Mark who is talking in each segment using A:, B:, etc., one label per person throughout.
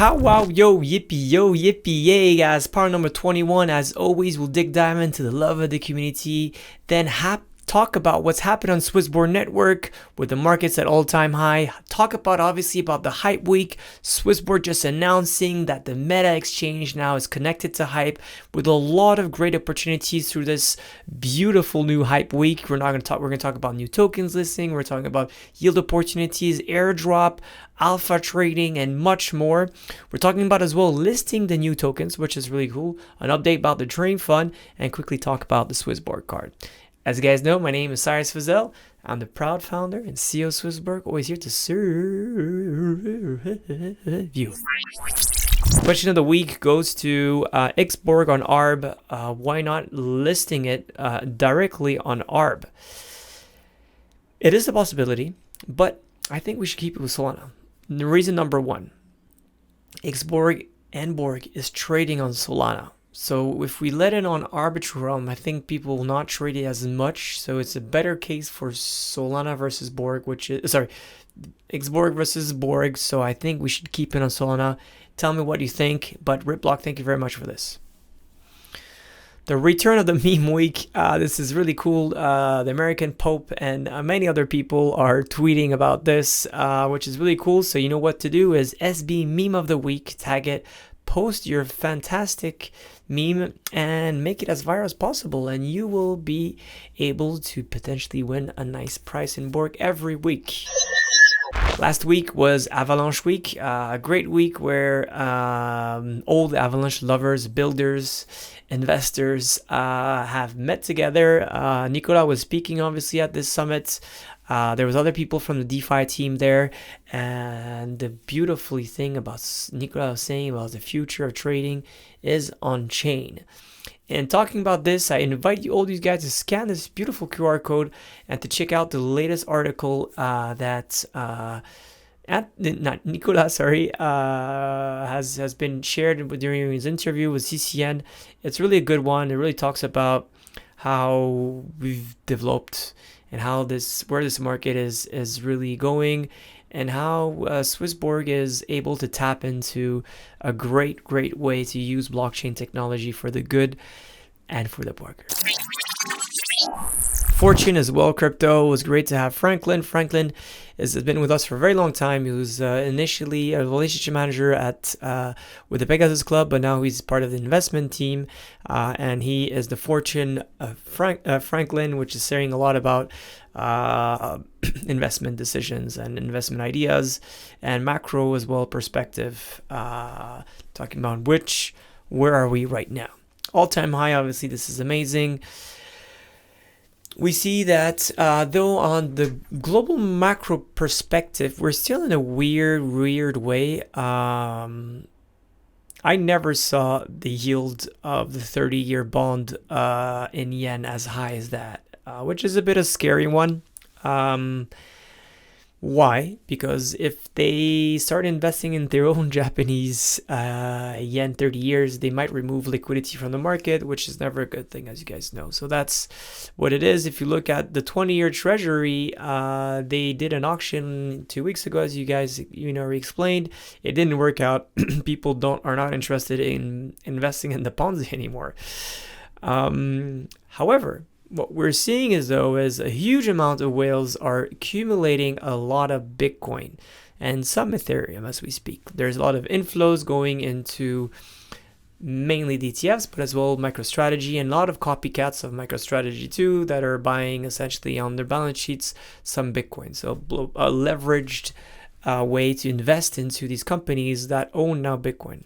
A: Pow Wow, yo, yippee, yay, guys. Part number 21. As always, we'll dive into the love of the community, then talk about what's happened on SwissBorg network with the markets at all-time high. Talk about, obviously, about the Hype Week. SwissBorg just announcing that the Meta exchange now is connected to Hype with a lot of great opportunities through this beautiful new Hype Week. We're going to talk about new tokens listing. We're talking about yield opportunities, airdrop, alpha trading, and much more. We're talking about as well listing the new tokens, which is really cool, an update about the Dream Fund, and quickly talk about the SwissBorg card. As you guys know, my name is Cyrus. I'm the proud founder and CEO of SwissBorg, always here to serve you. Question of the week goes to Borg on ARB. Why not listing it directly on ARB? It is a possibility, but I think we should keep it with Solana. The reason number one, SwissBorg and Borg is trading on Solana. So if we let it on Arbitrum, I think people will not trade it as much. So it's a better case for Solana versus Borg, SwissBorg versus Borg. So I think we should keep it on Solana. Tell me what you think. But Ripblock, thank you very much for this. The return of the meme week. This is really cool. The American Pope and many other people are tweeting about this, which is really cool. So you know what to do is SB meme of the week, tag it, post your fantastic meme and make it as viral as possible, and you will be able to potentially win a nice prize in Borg every week. Last week was Avalanche Week, a great week where old Avalanche lovers, builders, investors have met together. Nicolas was speaking obviously at this summit. There was other people from the DeFi team there, and the beautiful thing about Nicolas was saying about the future of trading is on chain. And talking about this, I invite you all these guys to scan this beautiful QR code and to check out the latest article that Nicolas has been shared during his interview with CCN. It's really a good one. It really talks about how we've developed and how where this market is really going, and how SwissBorg is able to tap into a great way to use blockchain technology for the good and for the Borg. Fortune as well, crypto. It was great to have Franklin. Franklin has been with us for a very long time. He was initially a relationship manager with the Pegasus Club, but now he's part of the investment team, and he is the Fortune Franklin, which is saying a lot about investment decisions and investment ideas, and macro as well perspective, talking about where are we right now. All-time high, obviously, this is amazing. We see that though on the global macro perspective, we're still in a weird way. I never saw the yield of the 30-year bond in yen as high as that, which is a bit of a scary one. Why? Because if they start investing in their own Japanese yen 30 years, they might remove liquidity from the market, which is never a good thing, as you guys know. So that's what it is. If you look at the 20-year treasury, they did an auction 2 weeks ago, as you guys already explained. It didn't work out. People are not interested in investing in the Ponzi anymore. However, what we're seeing is a huge amount of whales are accumulating a lot of Bitcoin and some Ethereum as we speak. There's a lot of inflows going into mainly the ETFs, but as well MicroStrategy, and a lot of copycats of MicroStrategy too that are buying essentially on their balance sheets some Bitcoin. So a leveraged way to invest into these companies that own now Bitcoin.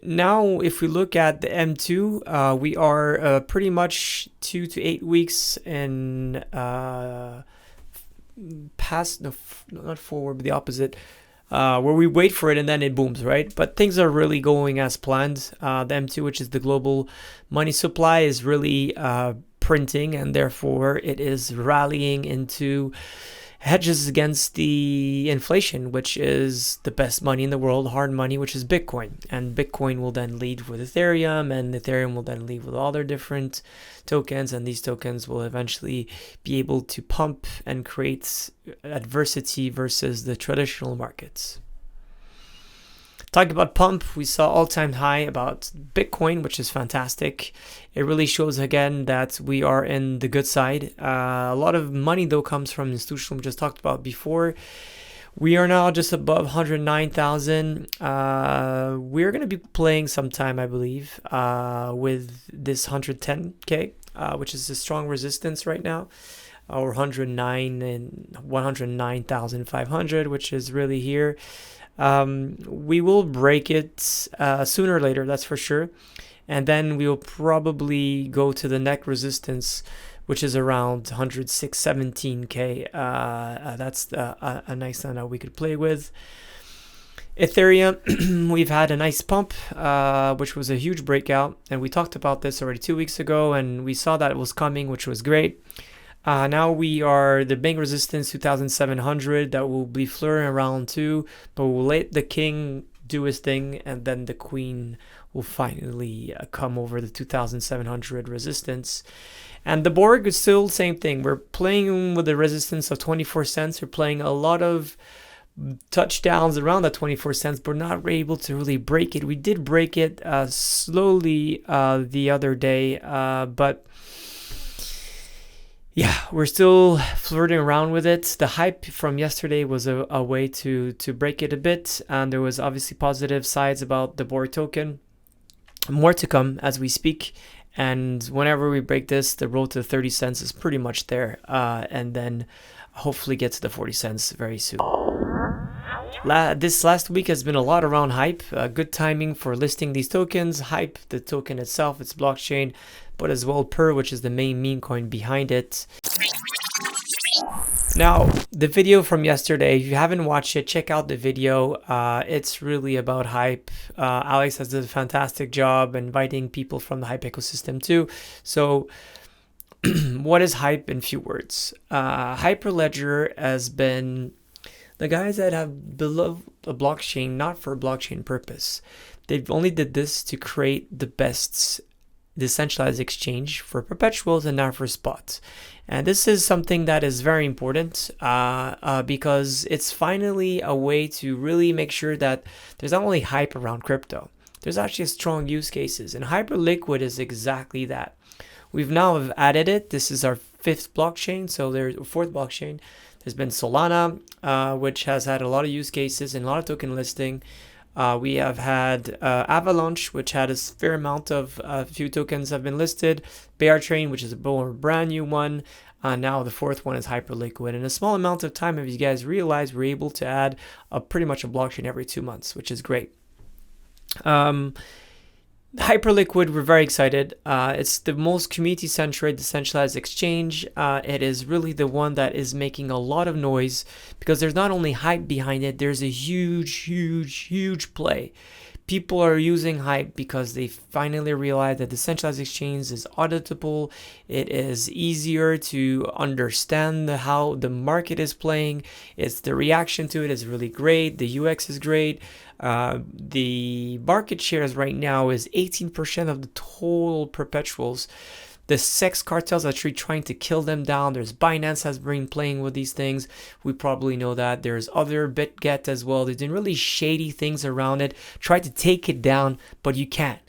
A: Now, if we look at the M2, we are pretty much 2 to 8 weeks in past, no, not forward, but the opposite, where we wait for it and then it booms, right? But things are really going as planned. The M2, which is the global money supply, is really printing, and therefore it is rallying into hedges against the inflation, which is the best money in the world, hard money, which is Bitcoin. And Bitcoin will then lead with Ethereum, and Ethereum will then lead with all their different tokens, and these tokens will eventually be able to pump and create adversity versus the traditional markets. Talking about pump, we saw all-time high about Bitcoin, which is fantastic. It really shows again that we are in the good side. A lot of money though comes from institutional, we just talked about before. We are now just above 109,000. We're going to be playing sometime, I believe, with this 110K, which is a strong resistance right now, or 109 and 109,500, which is really here. We will break it sooner or later, that's for sure. And then we will probably go to the next resistance, which is around 106.17K. That's a nice one that we could play with. Ethereum, we've had a nice pump, which was a huge breakout. And we talked about this already 2 weeks ago, and we saw that it was coming, which was great. Now we are the big resistance 2,700 that will be flirting around too, but we'll let the king do his thing, and then the queen will finally come over the 2,700 resistance. And the Borg is still the same thing. We're playing with a resistance of 24 cents. We're playing a lot of touchdowns around that 24 cents, but not able to really break it. We did break it slowly the other day, but yeah, we're still flirting around with it. The hype from yesterday was a way to break it a bit, and there was obviously positive sides about the Borg token. More to come as we speak, and whenever we break this, the road to 30 cents is pretty much there, and then hopefully get to the 40 cents very soon. This last week has been a lot around hype. Good timing for listing these tokens. Hype, the token itself, its blockchain, but as well PURR, which is the main meme coin behind it. Now, the video from yesterday, if you haven't watched it, check out the video. It's really about hype. Alex has done a fantastic job inviting people from the hype ecosystem too. So what is hype in few words? Hyperledger has been the guys that have built a blockchain not for a blockchain purpose. They've only did this to create the best decentralized exchange for perpetuals and not for spot. And this is something that is very important because it's finally a way to really make sure that there's not only hype around crypto, there's actually strong use cases, and Hyperliquid is exactly that. We've now added it. This is our fifth blockchain, so there's a fourth blockchain. There's been Solana, which has had a lot of use cases and a lot of token listing. We have had Avalanche, which had a fair amount of few tokens have been listed. Bear Train, which is a brand new one. Now the fourth one is Hyperliquid. In a small amount of time, if you guys realize, we're able to add pretty much a blockchain every 2 months, which is great. Hyperliquid, we're very excited. It's the most community-centered decentralized exchange. It is really the one that is making a lot of noise because there's not only hype behind it, there's a huge play. People are using hype because they finally realize that decentralized exchange is auditable. It is easier to understand how the market is playing. It's the reaction to it is really great. The UX is great. The market shares right now is 18% of the total perpetuals. The sex cartels are actually trying to kill them down. There's Binance has been playing with these things. We probably know that. There's other BitGet as well. There's been really shady things around it. Try to take it down, but you can't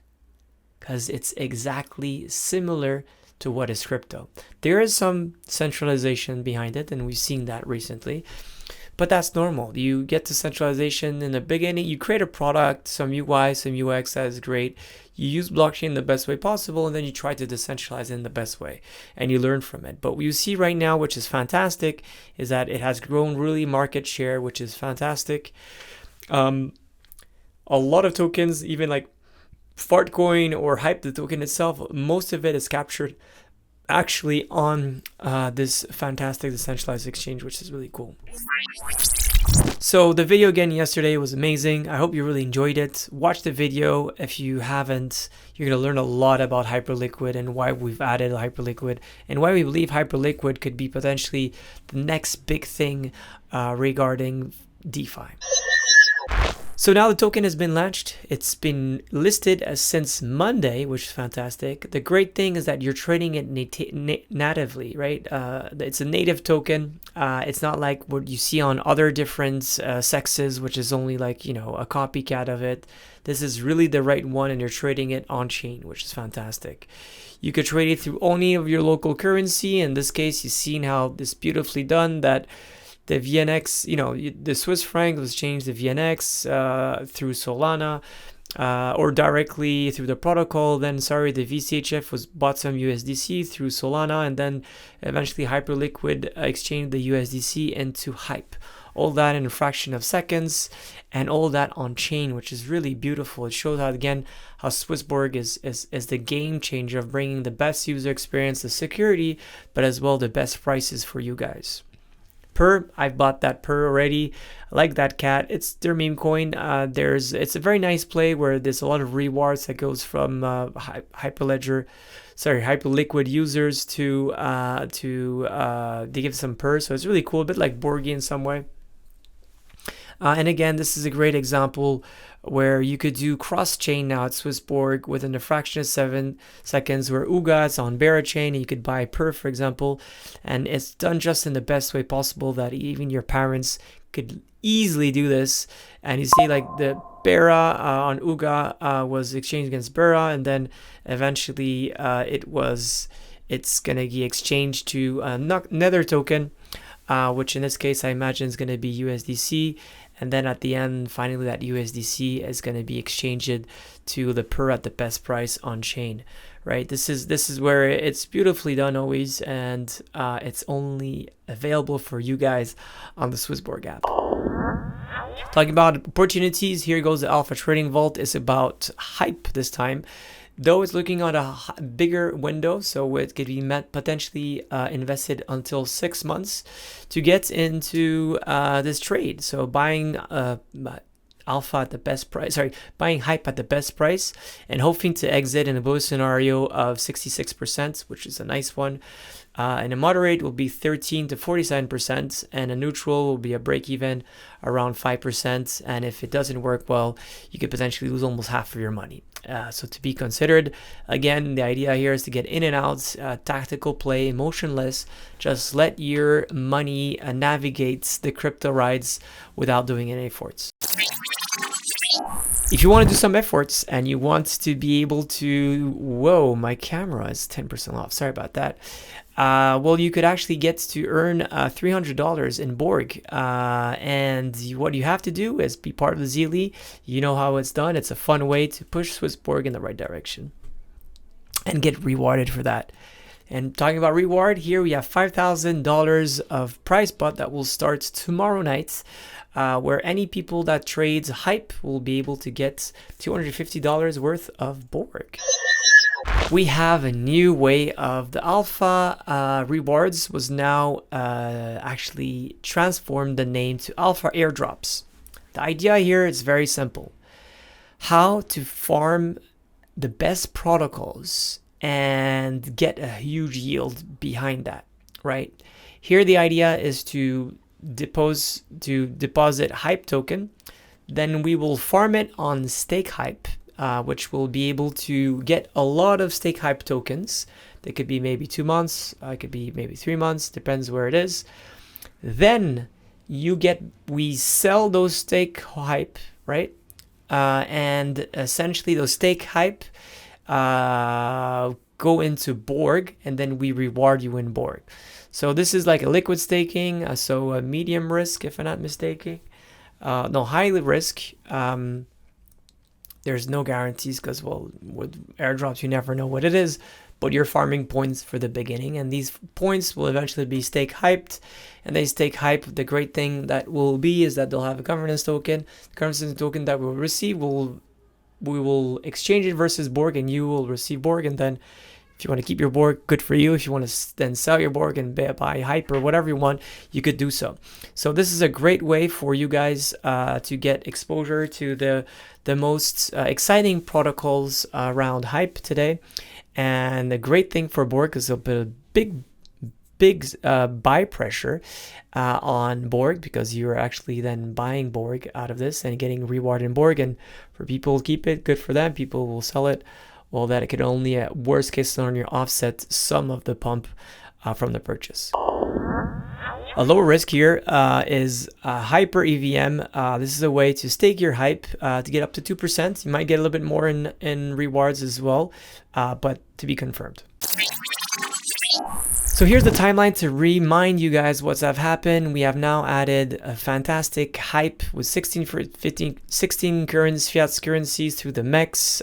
A: because it's exactly similar to what is crypto. There is some centralization behind it, and we've seen that recently. But that's normal. You get to centralization in the beginning. You create a product, some UI, some UX that is great. You use blockchain the best way possible, and then you try to decentralize it in the best way, and you learn from it. But what you see right now, which is fantastic, is that it has grown really market share, which is fantastic. A lot of tokens, even like Fartcoin or Hype, the token itself, most of it is captured actually on this fantastic decentralized exchange, which is really cool. So the video again yesterday was amazing. I hope you really enjoyed it. Watch the video. If you haven't, you're going to learn a lot about Hyperliquid and why we've added Hyperliquid and why we believe Hyperliquid could be potentially the next big thing regarding DeFi. So now the token has been launched. It's been listed as since Monday, which is fantastic. The great thing is that you're trading it natively, right? It's a native token. It's not like what you see on other different sexes, which is only like, you know, a copycat of it. This is really the right one, and you're trading it on chain, which is fantastic. You could trade it through any of your local currency. In this case, you've seen how this beautifully done that. The VNX, you know, the Swiss franc was changed to VNX through Solana or directly through the protocol. Then, the VCHF was bought some USDC through Solana, and then eventually Hyperliquid exchanged the USDC into Hype. All that in a fraction of seconds, and all that on chain, which is really beautiful. It shows how, again, how SwissBorg is the game changer of bringing the best user experience, the security, but as well the best prices for you guys. PURR, I've bought that PURR already. I like that cat. It's their meme coin. It's a very nice play where there's a lot of rewards that goes from Hyperliquid users to they give some PURR. So it's really cool, a bit like Borg in some way. And again, this is a great example where you could do cross-chain now at SwissBorg within a fraction of 7 seconds, where Uga is on Bearer chain, and you could buy PURR, for example, and it's done just in the best way possible that even your parents could easily do this. And you see like the Bearer on Uga was exchanged against Bearer, and then eventually it's going to be exchanged to another token, which in this case I imagine is going to be USDC. And then at the end, finally, that USDC is going to be exchanged to the PURR at the best price on chain, right? This is where it's beautifully done always, and it's only available for you guys on the SwissBorg app. Talking about opportunities, here goes the Alpha Trading Vault. It's about Hype this time. Though it's looking at a bigger window, so it could be potentially invested until 6 months to get into this trade. So buying Alpha at the best price, buying Hype at the best price, and hoping to exit in a bull scenario of 66%, which is a nice one. And a moderate will be 13 to 47%, and a neutral will be a break even around 5%. And if it doesn't work well, you could potentially lose almost half of your money. So to be considered. Again, the idea here is to get in and out, tactical play, emotionless. Just let your money navigate the crypto rides without doing any efforts. If you want to do some efforts and you want to be able to, whoa, my camera is 10% off. Sorry about that. Well, you could actually get to earn $300 in Borg. And what you have to do is be part of the Zealy. You know how it's done. It's a fun way to push SwissBorg in the right direction and get rewarded for that. And talking about reward, here we have $5,000 of prize pot that will start tomorrow night, where any people that trades Hype will be able to get $250 worth of Borg. We have a new way of the Alpha rewards was now actually transformed the name to Alpha airdrops. The idea here is very simple. How to farm the best protocols and get a huge yield behind that, right? Here the idea is to deposit Hype token, then we will farm it on Stake Hype, which will be able to get a lot of Stake Hype tokens. They could be maybe 2 months, it could be maybe 3 months, depends where it is. Then we sell those Stake Hype, right? And essentially those Stake Hype go into Borg, and then we reward you in Borg. So this is like a liquid staking, so a medium risk, if I'm not mistaken. No, high risk. There's no guarantees because, well, with airdrops, you never know what it is, but you're farming points for the beginning, and these points will eventually be stake hyped, and they stake hype. The great thing that will be is that they'll have a governance token. The governance token that we'll receive, we will exchange it versus Borg, and you will receive Borg, and then if you want to keep your Borg, good for you. If you want to then sell your Borg and buy Hype or whatever you want, you could do so. So this is a great way for you guys to get exposure to the most exciting protocols around Hype today. And the great thing for Borg is a big big buy pressure on Borg, because you're actually then buying Borg out of this and getting rewarded in Borg. And for people to keep it, good for them. People will sell it. Well, that it could only, at worst case scenario, offset some of the pump from the purchase. A lower risk here is Hyper EVM. This is a way to stake your hype to get up to 2%. You might get a little bit more in rewards as well, but to be confirmed. So here's the timeline to remind you guys what's have happened. We have now added a fantastic hype with 16 fiat currencies through the MEX.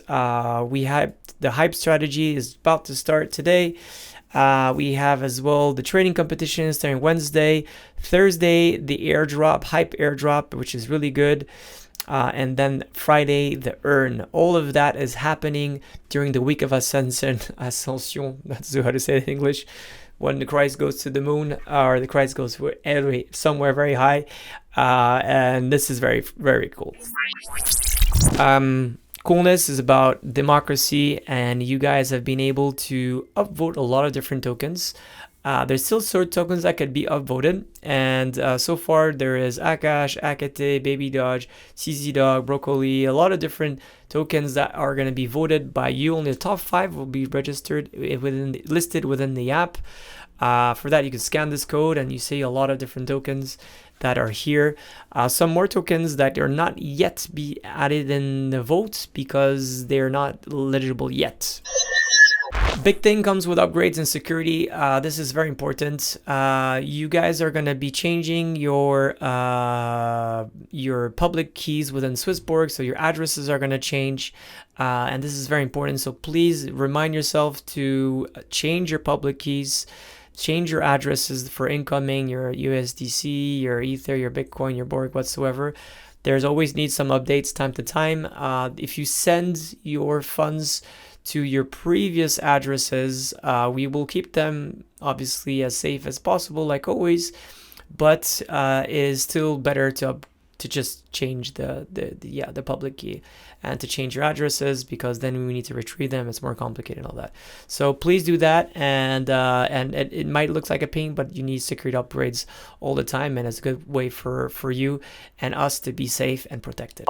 A: We have the hype strategy is about to start today. We have as well the trading competition starting Wednesday. Thursday, the airdrop, hype airdrop, which is really good. And then Friday, the earn. All of that is happening during the week of Ascension. That's how to say it in English. When the Christ goes to the moon, or the Christ goes somewhere very high. And this is very, very cool. Coolness is about democracy, and you guys have been able to upvote a lot of different tokens. There's still certain tokens that could be upvoted, and so far there is Akash, Akate, Baby Dodge, CZ Dog, Broccoli, a lot of different tokens that are going to be voted by you. Only the top 5 will be registered listed within the app. For that, you can scan this code and you see a lot of different tokens that are here. Some more tokens that are not yet be added in the vote because they're not eligible yet. Big thing comes with upgrades and security. This is very important. You guys are going to be changing your public keys within SwissBorg, so your addresses are going to change, and this is very important. So please remind yourself to change your public keys, change your addresses for incoming, your USDC, your Ether, your Bitcoin, your Borg, whatsoever. There's always need some updates time to time. If you send your funds to your previous addresses, we will keep them obviously as safe as possible, like always, but it is still better to just change the public key and to change your addresses, because then we need to retrieve them. It's more complicated and all that. So please do that, and it might look like a pain, but you need security upgrades all the time, and it's a good way for you and us to be safe and protected.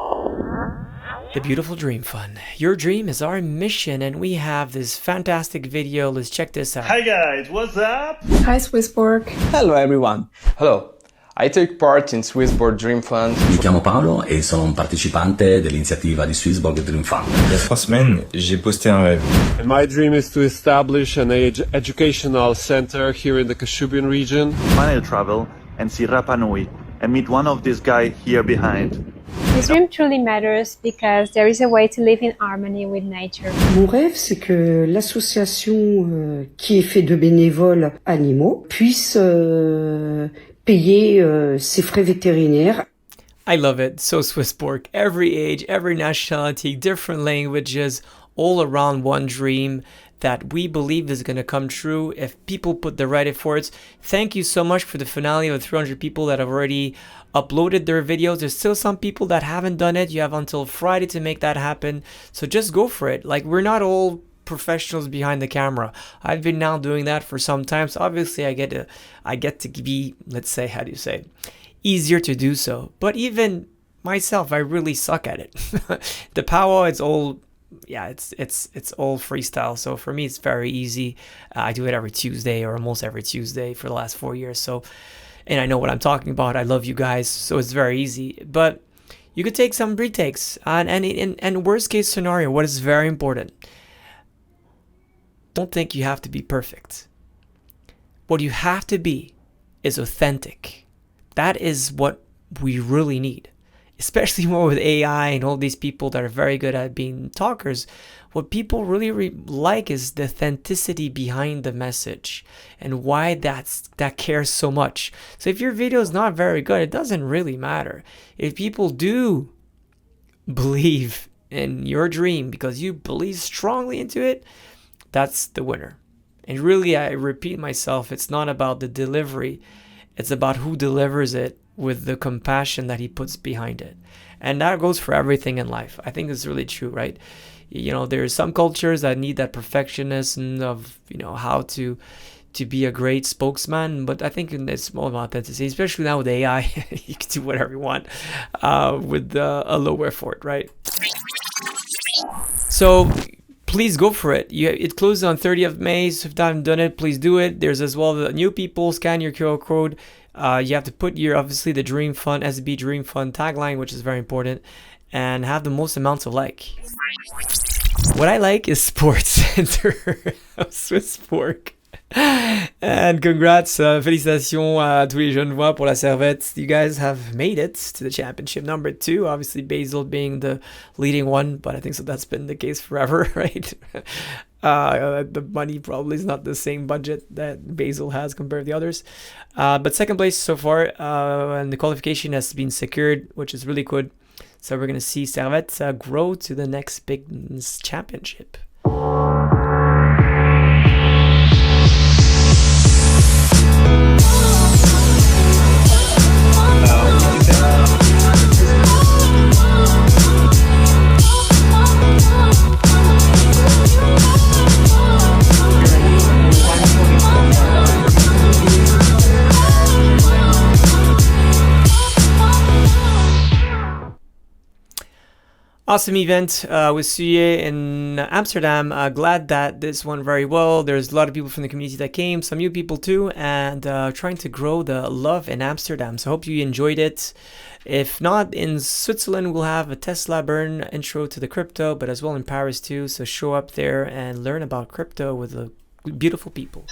A: The beautiful dream fund. Your dream is our mission, and we have this fantastic video. Let's check this out.
B: Hi guys, what's up?
C: Hi SwissBorg.
D: Hello everyone. Hello. I take part in SwissBorg Dream Fund.
E: Mi chiamo Paolo e sono un partecipante dell'iniziativa di SwissBorg Dream Fund.
F: Il y a 3 semaines, j'ai posté un rêve.
B: And my dream is to establish an educational center here in the Kashubian region.
G: Finally travel and see Rapa Nui and meet one of these guys here behind.
H: This dream truly matters because there is a way to live in harmony with nature.
I: Mon rêve, c'est que l'association qui est faite de bénévoles animaux puisse payer ses frais vétérinaires.
A: I love it. So SwissBorg, every age, every nationality, different languages, all around one dream that we believe is going to come true if people put the right efforts. Thank you so much for the finale of 300 people that have already uploaded their videos. There's still some people that haven't done it. You have until Friday to make that happen. So just go for it. Like, we're not all professionals behind the camera. I've been now doing that for some time. So obviously I get to be, let's say, how do you say, easier to do so. But even myself, I really suck at it. The Pow Wow, it's all, yeah, it's all freestyle. So for me, it's very easy. I do it every Tuesday, or almost every Tuesday for the last 4 years. So, and I know what I'm talking about. I love you guys, so it's very easy. But you could take some retakes, and worst case scenario, what is very important, don't think you have to be perfect. What you have to be is authentic. That is what we really need, especially more with AI and all these people that are very good at being talkers. What people really like is the authenticity behind the message and why that cares so much. So if your video is not very good, it doesn't really matter. If people do believe in your dream because you believe strongly into it, that's the winner. And really, I repeat myself, it's not about the delivery. It's about who delivers it with the compassion that he puts behind it. And that goes for everything in life. I think it's really true, right? You know, there's some cultures that need that perfectionism of, you know, how to to be a great spokesman, but I think it's more about authenticity, especially now with AI. You can do whatever you want with a low effort, right? So please go for it. It closes on 30th of May, so if you haven't done it, please do it. There's as well the new people, scan your QR code. You have to put obviously the Dream Fund, SB Dream Fund tagline, which is very important, and have the most amounts of like. What I like is Sports Center of SwissBorg. And congrats, félicitations à tous les Genevois pour la Servette. You guys have made it to the championship number 2. Obviously, Basel being the leading one, but I think so that's been the case forever, right? The money probably is not the same budget that Basel has compared to the others. But second place so far, and the qualification has been secured, which is really good. So we're going to see Servette grow to the next big championship. Awesome event with Suye in Amsterdam. Glad that this went very well. There's a lot of people from the community that came, some new people too, and trying to grow the love in Amsterdam. So I hope you enjoyed it. If not, in Switzerland, we'll have a Tesla Burn intro to the crypto, but as well in Paris too. So show up there and learn about crypto with the beautiful people.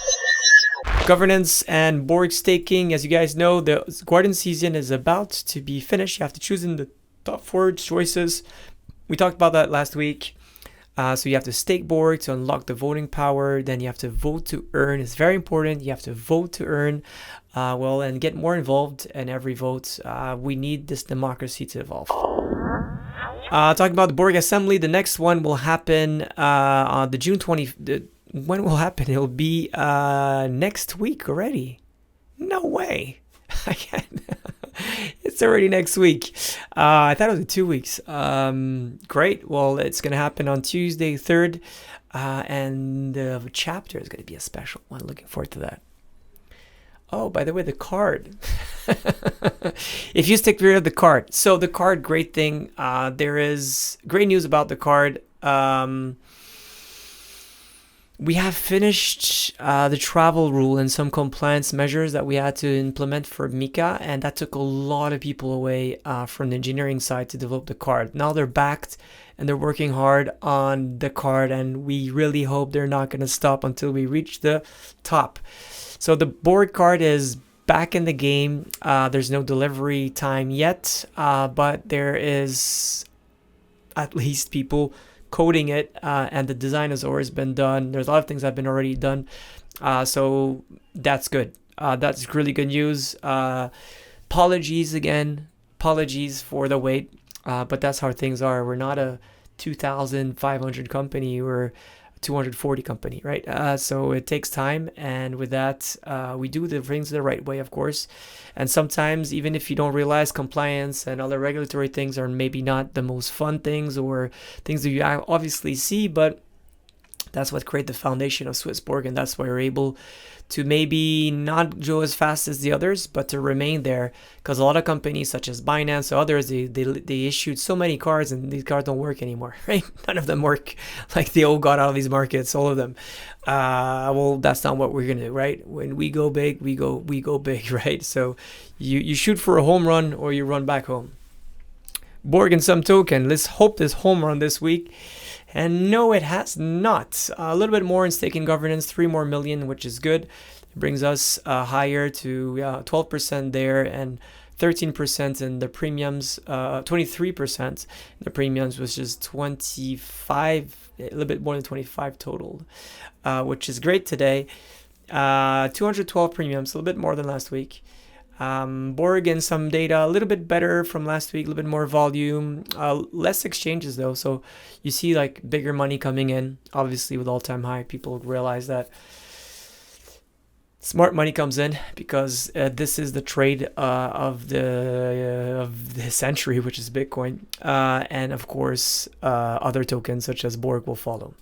A: Governance and Borg staking. As you guys know, the Guardian season is about to be finished. You have to choose in the top 4 choices. We talked about that last week. So you have to stake Borg to unlock the voting power. Then you have to vote to earn. It's very important. You have to vote to earn. And get more involved in every vote. We need this democracy to evolve. Talking about the Borg Assembly, the next one will happen on the June 20th. When will happen? It'll be next week already. No way. I can't. It's already next week. I thought it was in 2 weeks. Great. Well, it's going to happen on Tuesday, 3rd. And the chapter is going to be a special one. Looking forward to that. Oh, by the way, the card. If you stick rid of the card. So the card, great thing. There is great news about the card. We have finished the travel rule and some compliance measures that we had to implement for Mika, and that took a lot of people away from the engineering side to develop the card. Now they're backed and they're working hard on the card, and we really hope they're not going to stop until we reach the top. So the Borg card is back in the game. There's no delivery time yet, but there is at least people coding it, and the design has always been done. There's a lot of things that have been already done, so that's good. That's really good news. Apologies for the wait, but that's how things are. We're not a 2,500 company, we're a 240 company, right? So it takes time, and with that, we do the things the right way, of course. And sometimes, even if you don't realize, compliance and other regulatory things are maybe not the most fun things or things that you obviously see, but that's what created the foundation of SwissBorg, and that's why we're able to maybe not go as fast as the others, but to remain there, because a lot of companies such as Binance or others, they issued so many cards, and these cards don't work anymore, right? None of them work. Like, they all got out of these markets, all of them. Well, that's not what we're gonna do, right? When we go big, we go big, right? So you shoot for a home run or you run back home. Borg and some token. Let's hope this home run this week. And no, it has not. A little bit more in staking governance, 3 more million, which is good. It brings us higher to 12% there, and 13% in the premiums, 23% in the premiums, which is 25, a little bit more than 25 total, which is great today. 212 premiums, a little bit more than last week. Borg and some data, a little bit better from last week, a little bit more volume, less exchanges though. So you see like bigger money coming in, obviously with all-time high. People realize that smart money comes in because this is the trade of the century, which is Bitcoin. And of course, other tokens such as Borg will follow.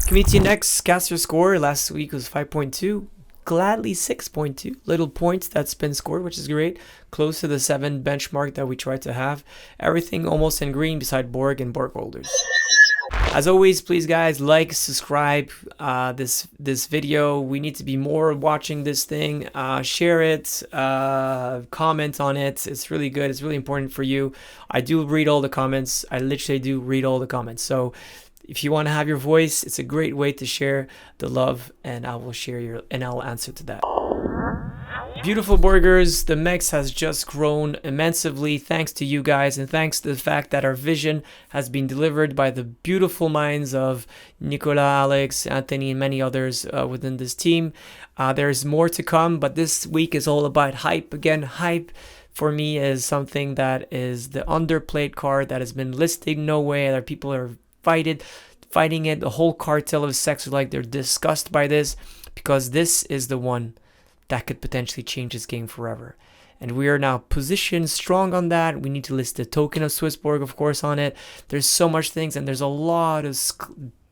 A: Community Index, cast your score. Last week was 5.2. Gladly 6.2. Little points that's been scored, which is great. Close to the 7 benchmark that we tried to have. Everything almost in green beside Borg and Borg holders. As always, please guys, like, subscribe this video. We need to be more watching this thing. Share it, comment on it. It's really good. It's really important for you. I do read all the comments. I literally do read all the comments. So if you want to have your voice, it's a great way to share the love, and I will share and I'll answer to that. Beautiful burgers. The MEX has just grown immensely thanks to you guys, and thanks to the fact that our vision has been delivered by the beautiful minds of Nicolas, Alex, Anthony, and many others within this team. There's more to come, but this week is all about hype. Again, hype for me is something that is the underplayed card that has been listed nowhere, that people are fighting it. The whole cartel of sex are like, they're disgusted by this, because this is the one that could potentially change this game forever. And we are now positioned strong on that. We need to list the token of SwissBorg, of course, on it. There's so much things, and there's a lot of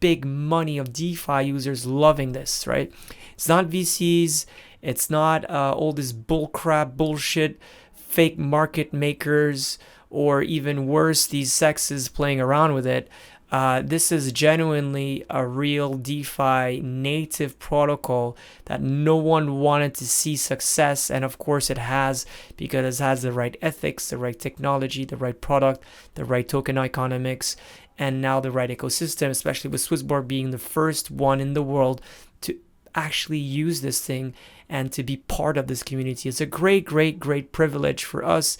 A: big money of DeFi users loving this, right? It's not VCs. It's not all this bullcrap bullshit, fake market makers, or even worse, these sexes playing around with it. This is genuinely a real DeFi native protocol that no one wanted to see success, and of course it has, because it has the right ethics, the right technology, the right product, the right token economics, and now the right ecosystem, especially with SwissBorg being the first one in the world to actually use this thing and to be part of this community. It's a great privilege for us.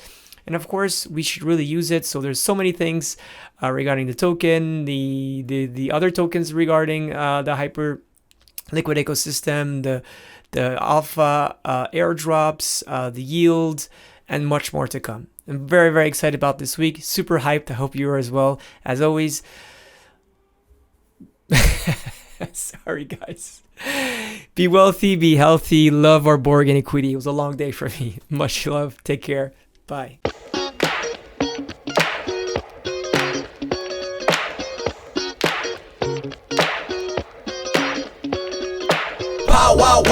A: And of course, we should really use it. So there's so many things regarding the token, the other tokens regarding the Hyperliquid ecosystem, the alpha airdrops, the yield, and much more to come. I'm very excited about this week. Super hyped. I hope you are as well. As always, sorry guys. Be wealthy, be healthy, love our Borg and equity. It was a long day for me. Much love. Take care. Bye.
C: Pow wow wow.